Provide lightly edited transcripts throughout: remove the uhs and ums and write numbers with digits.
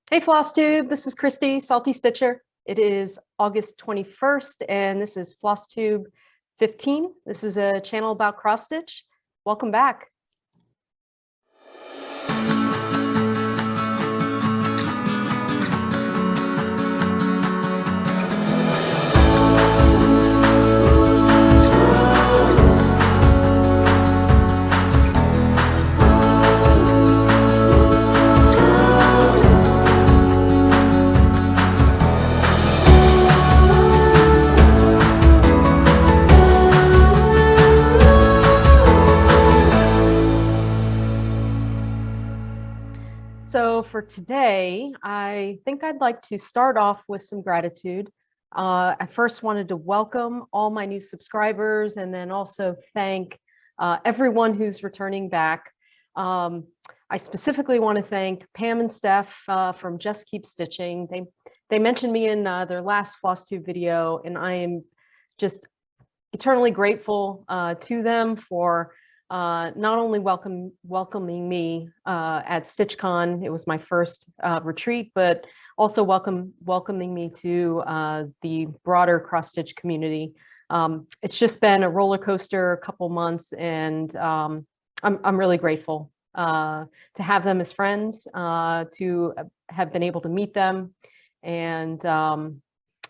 Hey Floss Tube, this is Christy, Salty Stitcher. It is August 21st and this is Floss Tube 15. This is a channel about cross stitch. Welcome back. So for today, I think I'd like to start off with some gratitude. I first wanted to welcome all my new subscribers and then also thank everyone who's returning back. I specifically want to thank Pam and Steph from Just Keep Stitching. They mentioned me in their last Floss Tube video, and I am just eternally grateful to them for not only welcoming me at StitchCon. It was my first retreat, but also welcoming me to the broader cross stitch community. It's just been a roller coaster couple months, and I'm really grateful to have them as friends, to have been able to meet them, and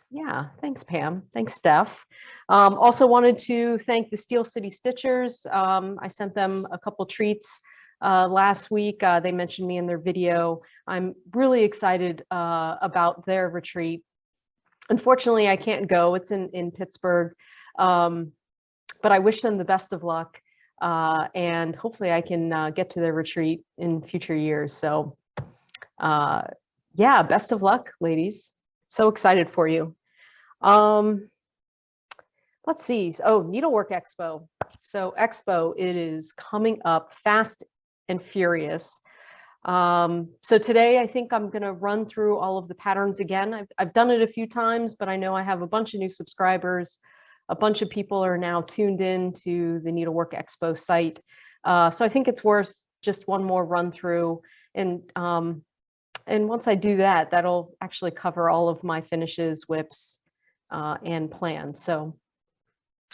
yeah, thanks Pam, thanks Steph. Also wanted to thank the Steel City Stitchers. I sent them a couple treats last week. They mentioned me in their video. I'm really excited about their retreat. Unfortunately, I can't go. It's in Pittsburgh, but I wish them the best of luck. And hopefully I can get to their retreat in future years. So yeah, best of luck, ladies. So excited for you. Let's see. Oh, Needlework Expo. So Expo, it is coming up fast and furious. So today I think I'm going to run through all of the patterns again. I've done it a few times, but I know I have a bunch of new subscribers. A bunch of people are now tuned in to the Needlework Expo site. So I think it's worth just one more run through. And once I do that, that'll actually cover all of my finishes, whips, and plans. So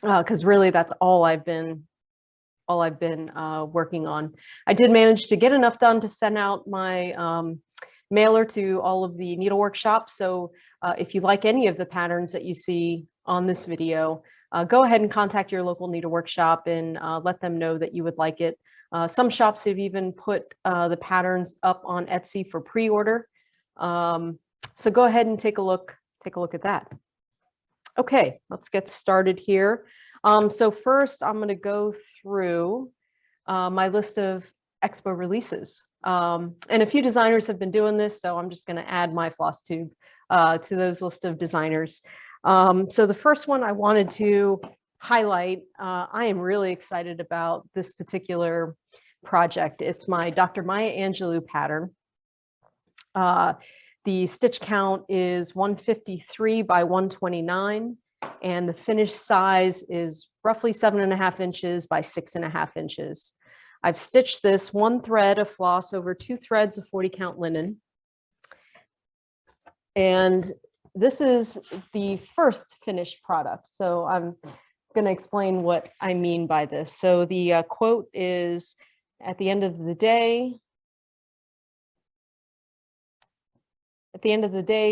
because really that's all I've been working on. I did manage to get enough done to send out my mailer to all of the needlework shops. So if you like any of the patterns that you see on this video, go ahead and contact your local needlework shop and let them know that you would like it. Some shops have even put the patterns up on Etsy for pre-order. So go ahead and take a look at that. Okay, let's get started here. So first, I'm going to go through my list of Expo releases. And a few designers have been doing this, so I'm just going to add my Floss Tube to those list of designers. So the first one I wanted to highlight, I am really excited about this particular project. It's my Dr. Maya Angelou pattern. The stitch count is 153 by 129, and the finished size is roughly 7.5 inches by 6.5 inches. I've stitched this one thread of floss over 2 threads of 40 count linen. And this is the first finished product. So I'm going to explain what I mean by this. So the quote is, at the end of the day,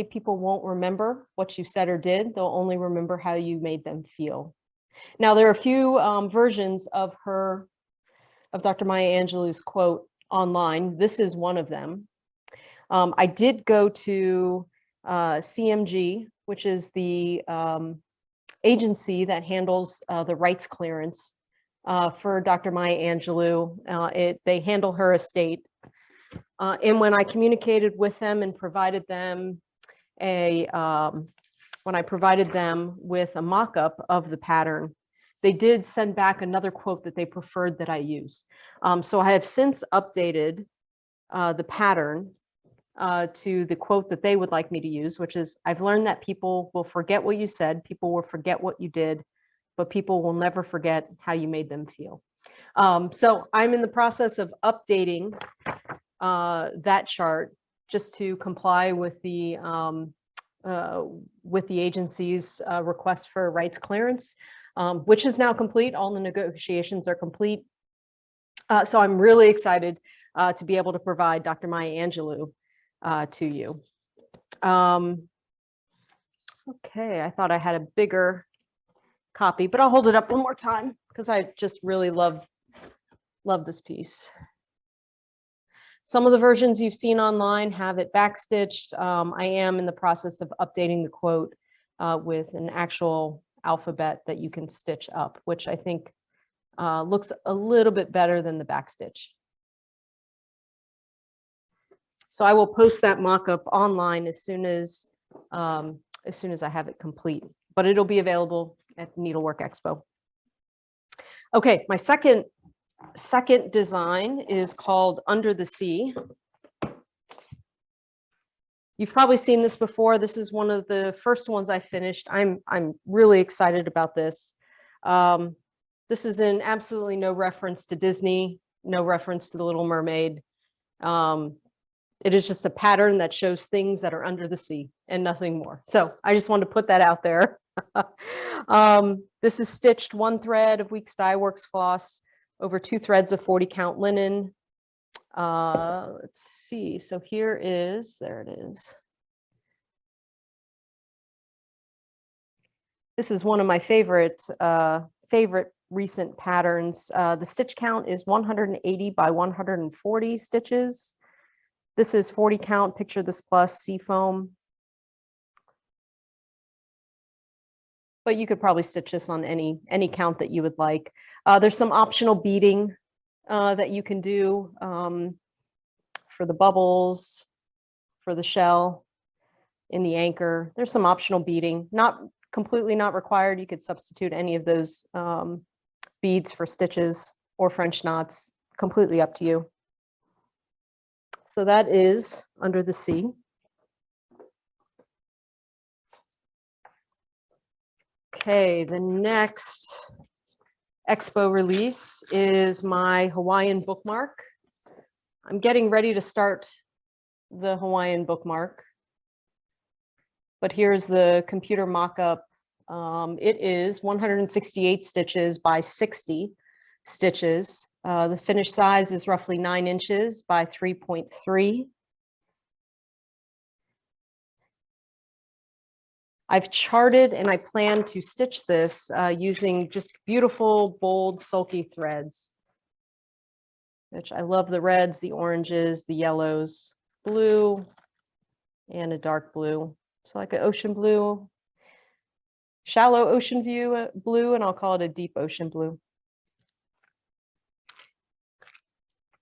people won't remember what you said or did. They'll only remember how you made them feel. Now, there are a few versions of Dr. Maya Angelou's quote online. This is one of them. I did go to CMG, which is the agency that handles the rights clearance for Dr. Maya Angelou. They handle her estate. And when I communicated with them and provided them with a mock-up of the pattern, they did send back another quote that they preferred that I use. So I have since updated the pattern to the quote that they would like me to use, which is, I've learned that people will forget what you said, people will forget what you did, but people will never forget how you made them feel. So I'm in the process of updating that chart just to comply with the agency's request for rights clearance, which is now complete. All the negotiations are complete. So I'm really excited to be able to provide Dr. Maya Angelou to you. Okay, I thought I had a bigger copy, but I'll hold it up one more time because I just really love this piece. Some of the versions you've seen online have it backstitched. I am in the process of updating the quote with an actual alphabet that you can stitch up, which I think looks a little bit better than the backstitch. So I will post that mock-up online as soon as I have it complete, but it'll be available at Needlework Expo. Okay, my second design is called Under the Sea. You've probably seen this before. This is one of the first ones I finished. I'm really excited about this. This is in absolutely no reference to Disney, no reference to The Little Mermaid. It is just a pattern that shows things that are under the sea and nothing more. So I just wanted to put that out there. This is stitched 1 thread of Weeks Dye Works floss over 2 threads of 40 count linen. Let's see. So there it is. This is one of my favorite recent patterns. The stitch count is 180 by 140 stitches. This is 40 count, picture this plus seafoam. But you could probably stitch this on any count that you would like. There's some optional beading that you can do for the bubbles, for the shell, in the anchor. There's some optional beading, not completely not required. You could substitute any of those beads for stitches or French knots, completely up to you. So that is Under the Sea. Okay, the next Expo release is my Hawaiian bookmark. I'm getting ready to start the Hawaiian bookmark, but here's the computer mock-up. It is 168 stitches by 60 stitches. The finished size is roughly 9 inches by 3.3. I've charted and I plan to stitch this using just beautiful, bold, sulky threads, which I love the reds, the oranges, the yellows, blue, and a dark blue. So like an ocean blue, shallow ocean view blue, and I'll call it a deep ocean blue.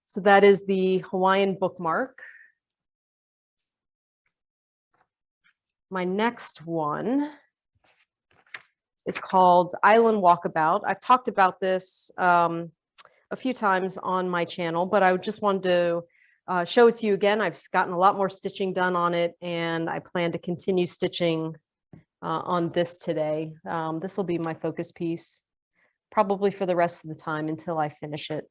So that is the Hawaiian bookmark. My next one is called Island Walkabout. I've talked about this a few times on my channel, but I just wanted to show it to you again. I've gotten a lot more stitching done on it, and I plan to continue stitching on this today. This will be my focus piece, probably for the rest of the time until I finish it.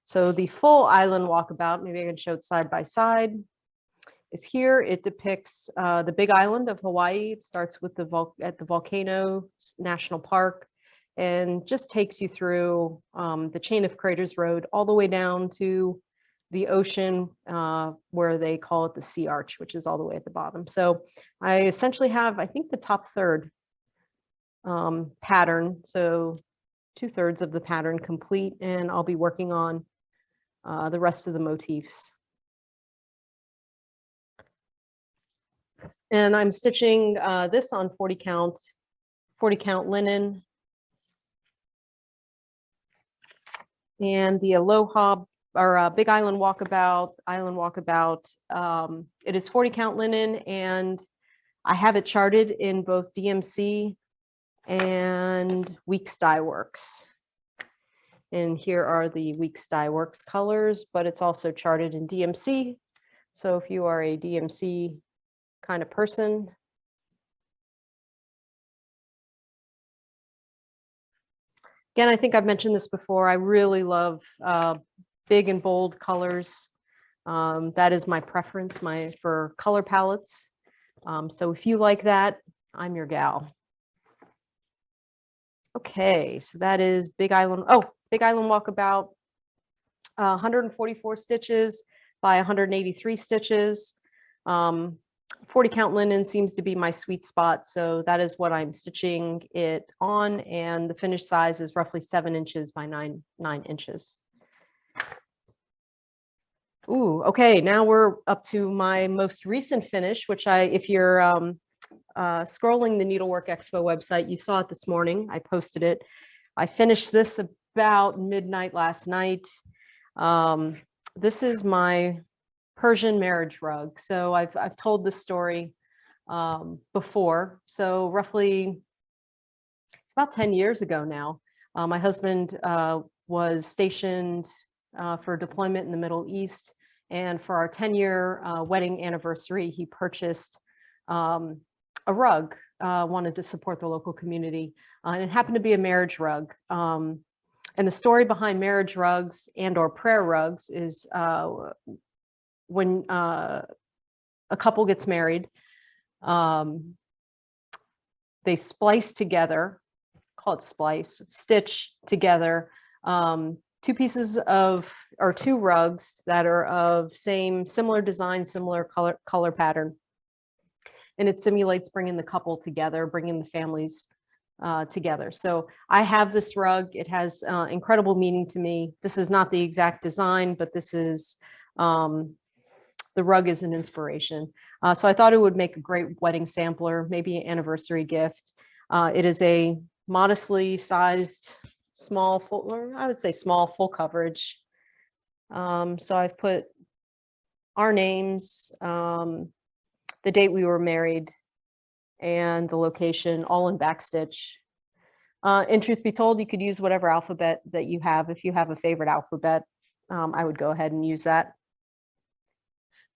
So the full Island Walkabout, maybe I can show it side by side, is here. It depicts the big island of Hawaii. It starts with at the Volcano National Park and just takes you through the Chain of Craters Road all the way down to the ocean where they call it the Sea Arch, which is all the way at the bottom. So I essentially have, I think, the top third pattern. So 2/3 of the pattern complete, and I'll be working on the rest of the motifs. And I'm stitching this on 40 count linen. And the Aloha or Big Island Walkabout, it is 40 count linen, and I have it charted in both DMC and Weeks Dye Works. And here are the Weeks Dye Works colors, but it's also charted in DMC. So if you are a DMC kind of person, again, I think I've mentioned this before. I really love big and bold colors. That is my preference for color palettes. So if you like that, I'm your gal. Okay, so that is Big Island. Oh, Big Island Walkabout, 144 stitches by 183 stitches. 40 count linen seems to be my sweet spot, so that is what I'm stitching it on, and the finished size is roughly 7 inches by 9 inches. Ooh, okay, now we're up to my most recent finish, which if you're scrolling the Needlework Expo website, you saw it this morning. I posted it. I finished this about midnight last night. This is my Persian marriage rug. So I've told this story before. So roughly, it's about 10 years ago now. My husband was stationed for deployment in the Middle East, and for our 10-year wedding anniversary, he purchased a rug, wanted to support the local community, and it happened to be a marriage rug. And the story behind marriage rugs and/or prayer rugs is when a couple gets married, they splice together, call it splice, stitch together two pieces of, or two rugs that are of similar design, similar color pattern. And it simulates bringing the couple together, bringing the families together. So I have this rug. It has incredible meaning to me. This is not the exact design, but this is, the rug is an inspiration. So I thought it would make a great wedding sampler, maybe an anniversary gift. It is a modestly sized, small, full, or I would say small, full coverage. So I've put our names, the date we were married, and the location, all in backstitch. And truth be told, you could use whatever alphabet that you have. If you have a favorite alphabet, I would go ahead and use that.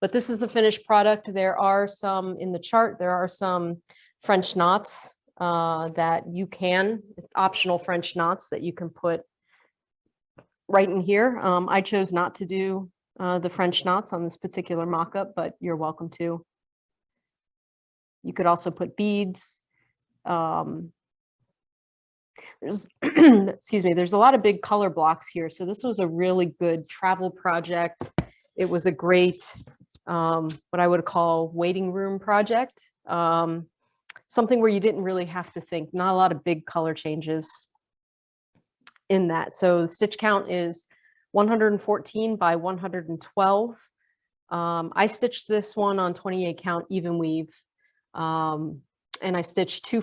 But this is the finished product. There are some in the chart, there are some French knots that you can, optional French knots that you can put right in here. I chose not to do the French knots on this particular mock-up, but you're welcome to. You could also put beads. There's, excuse me, there's a lot of big color blocks here. So this was a really good travel project. It was a great, what I would call waiting room project. Something where you didn't really have to think, not a lot of big color changes in that. So the stitch count is 114 by 112. I stitched this one on 28 count even weave. And I stitched two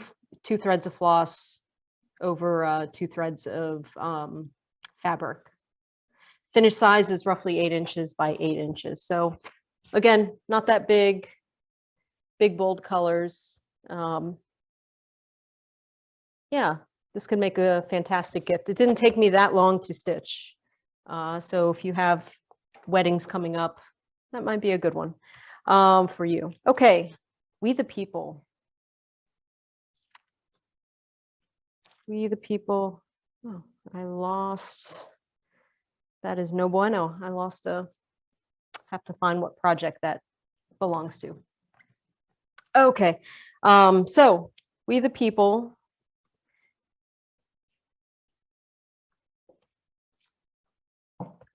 threads of floss over 2 threads of fabric. Finished size is roughly 8 inches by 8 inches. So again, not that big, bold colors. Yeah, this could make a fantastic gift. It didn't take me that long to stitch. So if you have weddings coming up, that might be a good one for you. Okay, We the People. We the People. Oh, I lost. That is no bueno. I lost have to find what project that belongs to. Okay, so We the People.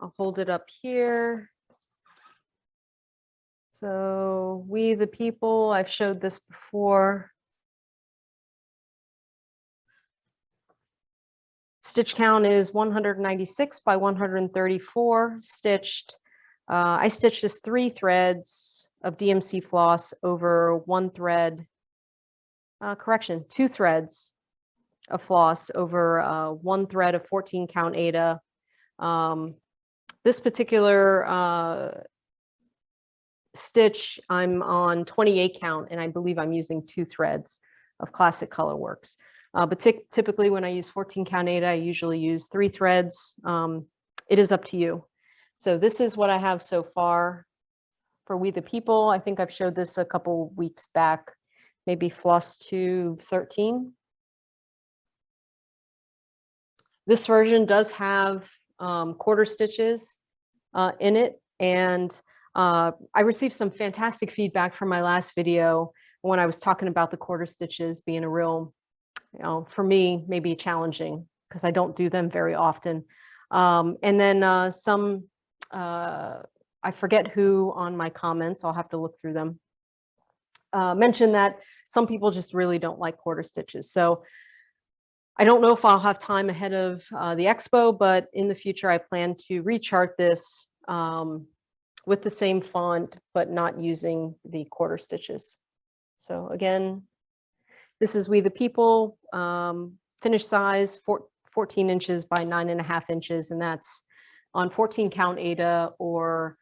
I'll hold it up here. So We the People, I've showed this before. Stitch count is 196 by 134 stitched. I stitched this 3 threads of DMC floss over 1 thread, 2 threads of floss over 1 thread of 14 count Aida. This particular stitch, I'm on 28 count, and I believe I'm using 2 threads of Classic Colorworks. But typically when I use 14 count Aida, I usually use 3 threads. It is up to you. So this is what I have so far for We the People. I think I've showed this a couple weeks back, maybe Floss Tube 13. This version does have quarter stitches in it, and I received some fantastic feedback from my last video when I was talking about the quarter stitches being a real, for me, maybe challenging because I don't do them very often. And then I forget who on my comments, I'll have to look through them, mentioned that some people just really don't like quarter stitches. So I don't know if I'll have time ahead of the expo, but in the future, I plan to rechart this with the same font, but not using the quarter stitches. So again, this is We the People, finished size 14 inches by 9.5 inches, and that's on 14 count Aida or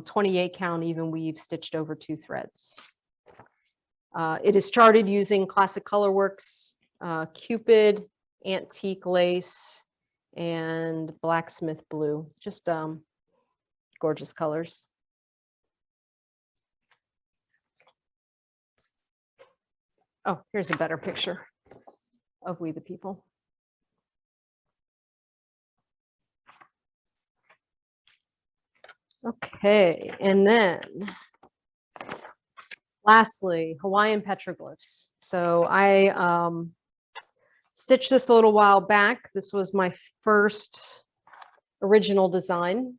28 count even weave stitched over 2 threads. It is charted using Classic Colorworks, Cupid, Antique Lace, and Blacksmith Blue. Just gorgeous colors. Oh, here's a better picture of We the People. Okay, and then lastly, Hawaiian Petroglyphs. So I stitched this a little while back. This was my first original design.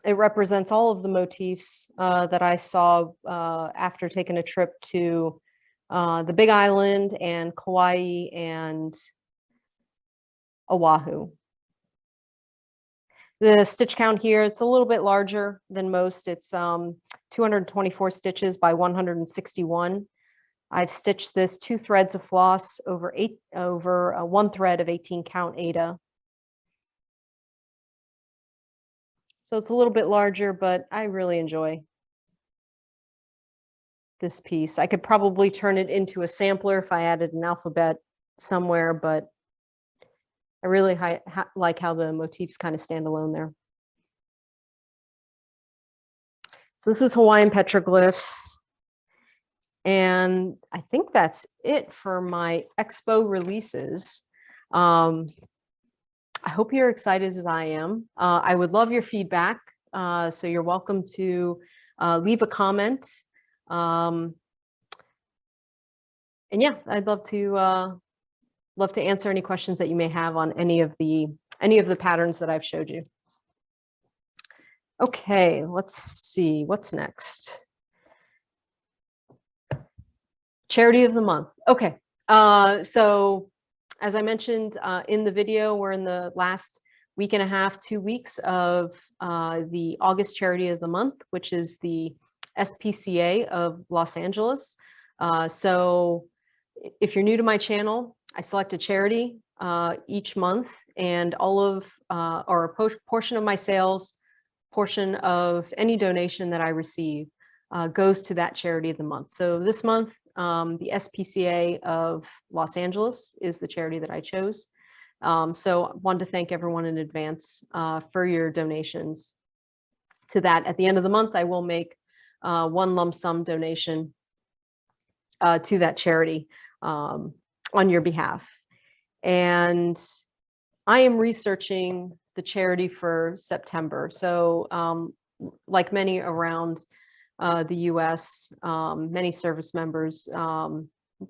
It represents all of the motifs that I saw after taking a trip to the Big Island and Kauai and Oahu. The stitch count here, it's a little bit larger than most. It's 224 stitches by 161. I've stitched this 2 threads of floss over 1 thread of 18 count Aida. So it's a little bit larger, but I really enjoy this piece. I could probably turn it into a sampler if I added an alphabet somewhere, but I really like how the motifs kind of stand alone there. So this is Hawaiian Petroglyphs. And I think that's it for my Expo releases. I hope you're excited as I am. I would love your feedback. So you're welcome to leave a comment. And yeah, I'd love to answer any questions that you may have on any of the patterns that I've showed you. Okay, let's see what's next. Charity of the month. Okay, so as I mentioned in the video, we're in the last week and a half, 2 weeks of the August Charity of the Month, which is the SPCA of Los Angeles. So if you're new to my channel, I select a charity each month, and all of or a portion of my sales, portion of any donation that I receive goes to that charity of the month. So this month, the SPCA of Los Angeles is the charity that I chose. So I wanted to thank everyone in advance for your donations to that. At the end of the month, I will make one lump sum donation to that charity on your behalf. And I am researching the charity for September. So like many around the US, many service members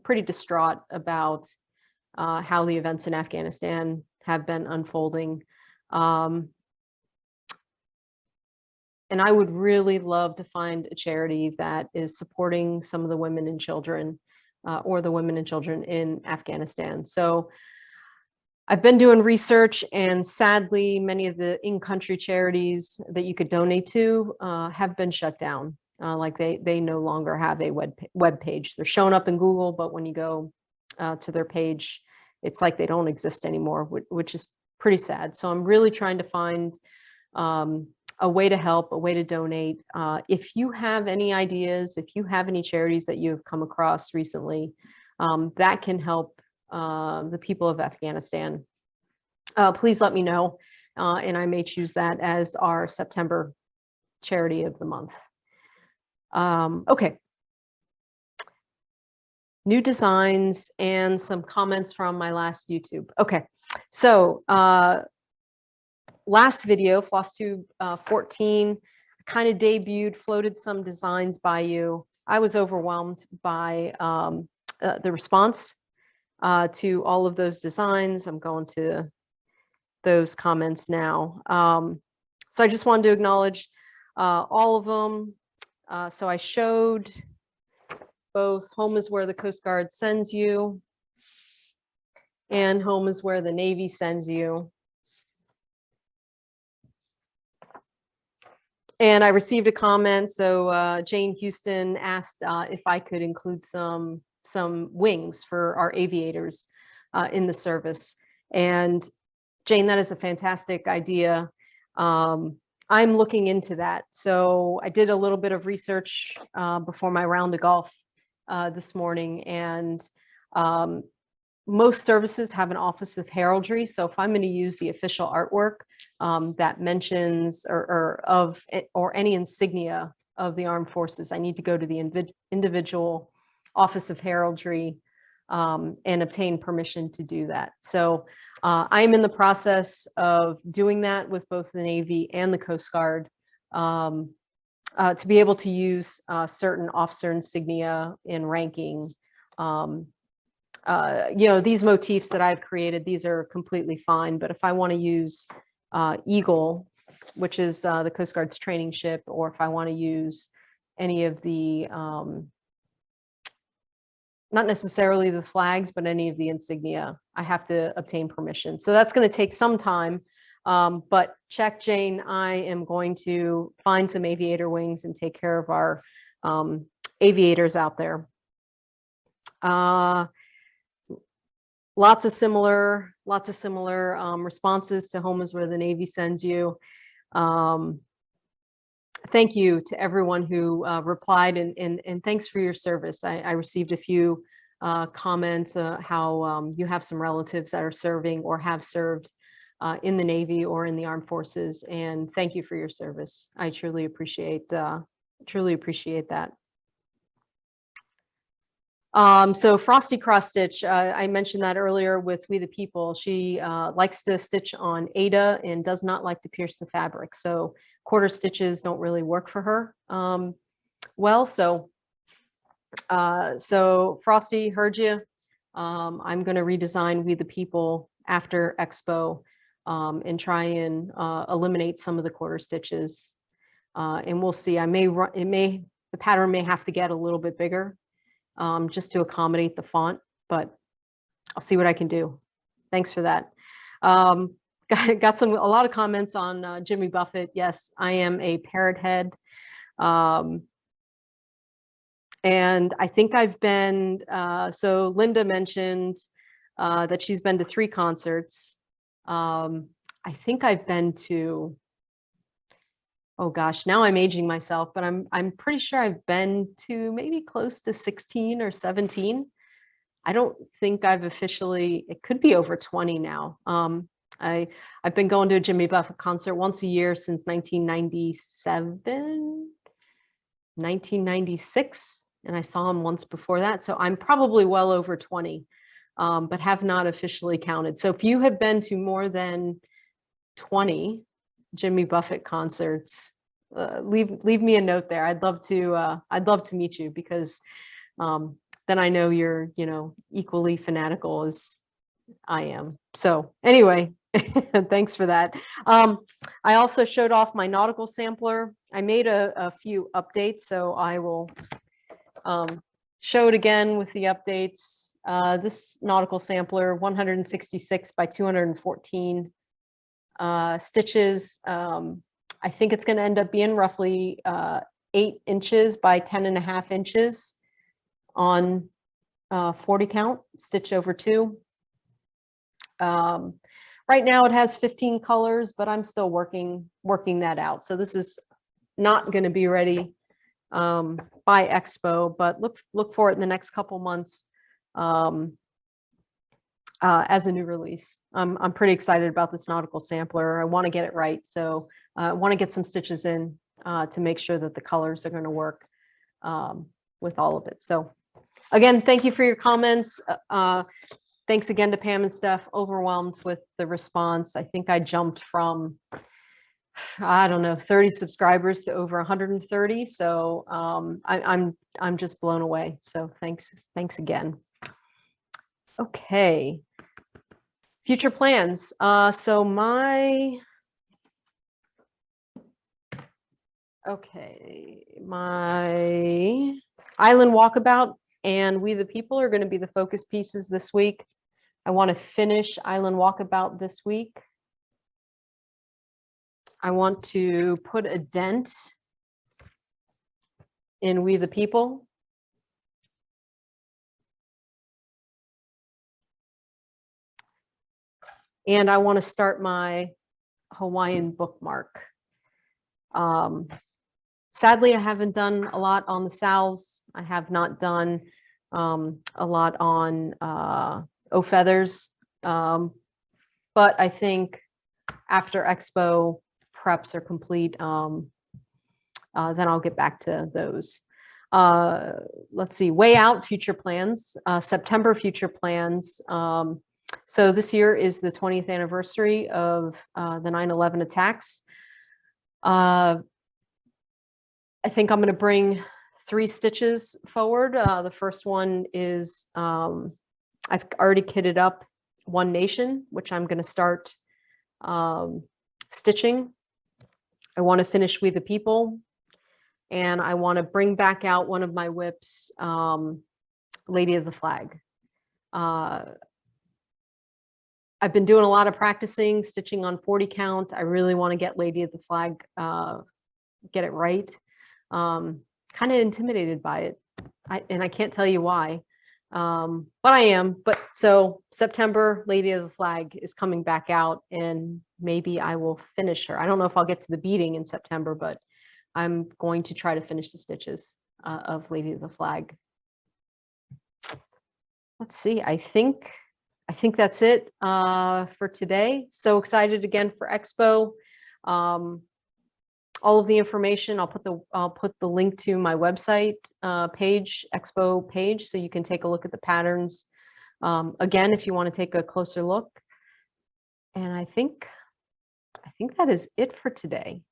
pretty distraught about how the events in Afghanistan have been unfolding. And I would really love to find a charity that is supporting some of the women and children or the women and children in Afghanistan. So I've been doing research, and sadly, many of the in-country charities that you could donate to have been shut down. Like they no longer have a web page. They're showing up in Google, but when you go to their page, it's like they don't exist anymore, which is pretty sad. So I'm really trying to find a way to help, a way to donate. If you have any ideas, if you have any charities that you have come across recently that can help the people of Afghanistan, please let me know, and I may choose that as our September charity of the month. Okay. New designs and some comments from my last YouTube. Okay, so last video, Floss Tube 14, kind of debuted, floated some designs by you. I was overwhelmed by the response to all of those designs. I'm going to those comments now. So I just wanted to acknowledge all of them. So I showed both home is where the Coast Guard sends you and home is where the Navy sends you. And I received a comment. So Jane Houston asked if I could include some wings for our aviators in the service. And Jane, that is a fantastic idea. I'm looking into that. So I did a little bit of research before my round of golf this morning, and most services have an office of heraldry. So if I'm going to use the official artwork that mentions or any insignia of the armed forces, I need to go to the individual office of heraldry and obtain permission to do that. So I'm in the process of doing that with both the Navy and the Coast Guard to be able to use certain officer insignia and ranking. These motifs that I've created, these are completely fine. But if I want to use Eagle, which is the Coast Guard's training ship, or if I want to use any of the not necessarily the flags, but any of the insignia, I have to obtain permission. So that's going to take some time. But check, Jane, I am going to find some aviator wings and take care of our aviators out there. Lots of similar responses to home is where the Navy sends you. Thank you to everyone who replied, and thanks for your service. I received a few comments how you have some relatives that are serving or have served in the Navy or in the armed forces, and thank you for your service. I truly appreciate that. So Frosty Cross Stitch, I mentioned that earlier with We the People. She likes to stitch on Ada and does not like to pierce the fabric. So quarter stitches don't really work for her well. So Frosty, heard you. I'm going to redesign We the People after Expo and try and eliminate some of the quarter stitches. And we'll see. The pattern may have to get a little bit bigger just to accommodate the font, but I'll see what I can do. Thanks for that. Got a lot of comments on Jimmy Buffett. Yes, I am a parrot head. And I think I've been, so Linda mentioned that she's been to 3 concerts. I think I've been to, oh gosh, now I'm aging myself, but I'm pretty sure I've been to maybe close to 16 or 17. I don't think I've officially, it could be over 20 now. I've been going to a Jimmy Buffett concert once a year since 1997, 1996, and I saw him once before that. So I'm probably well over 20, but have not officially counted. So if you have been to more than 20 Jimmy Buffett concerts, leave me a note there. I'd love to meet you, because then I know you're equally fanatical as I am. So anyway, thanks for that. I also showed off my Nautical Sampler. I made a few updates, so I will show it again with the updates. This Nautical Sampler, 166 by 214 stitches. I think it's going to end up being roughly 8 inches by 10.5 inches on 40 count, stitch over 2. Right now it has 15 colors, but I'm still working that out. So this is not going to be ready by Expo, but look for it in the next couple months as a new release. I'm pretty excited about this Nautical Sampler. I want to get it right, so I want to get some stitches in to make sure that the colors are going to work with all of it. So again, thank you for your comments. thanks again to Pam and Steph. Overwhelmed with the response. I think I jumped from, I don't know, 30 subscribers to over 130. So I'm just blown away. So thanks again. Okay. Future plans. So my Island Walkabout and We the People are going to be the focus pieces this week. I want to finish Island Walkabout this week. I want to put a dent in We the People. And I want to start my Hawaiian bookmark. Sadly, I haven't done a lot on the Sal's. I have not done a lot on O Feathers. But I think after Expo preps are complete, then I'll get back to those. Let's see, way out future plans, September future plans. So this year is the 20th anniversary of the 9/11 attacks. I think I'm going to bring 3 stitches forward. The first one is I've already kitted up One Nation, which I'm going to start stitching. I want to finish We the People, and I want to bring back out one of my whips, Lady of the Flag. I've been doing a lot of practicing, stitching on 40 count. I really want to get Lady of the Flag, get it right. Kind of intimidated by it, and I can't tell you why, but I am. But so September, Lady of the Flag is coming back out, and maybe I will finish her. I don't know if I'll get to the beading in September, but I'm going to try to finish the stitches of Lady of the Flag. Let's see. I think that's it for today. So excited again for Expo. All of the information, I'll put the link to my website page, Expo page, so you can take a look at the patterns again if you want to take a closer look. And I think that is it for today.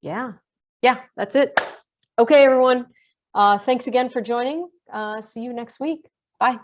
Yeah, that's it. Okay, everyone. Thanks again for joining. See you next week. Bye.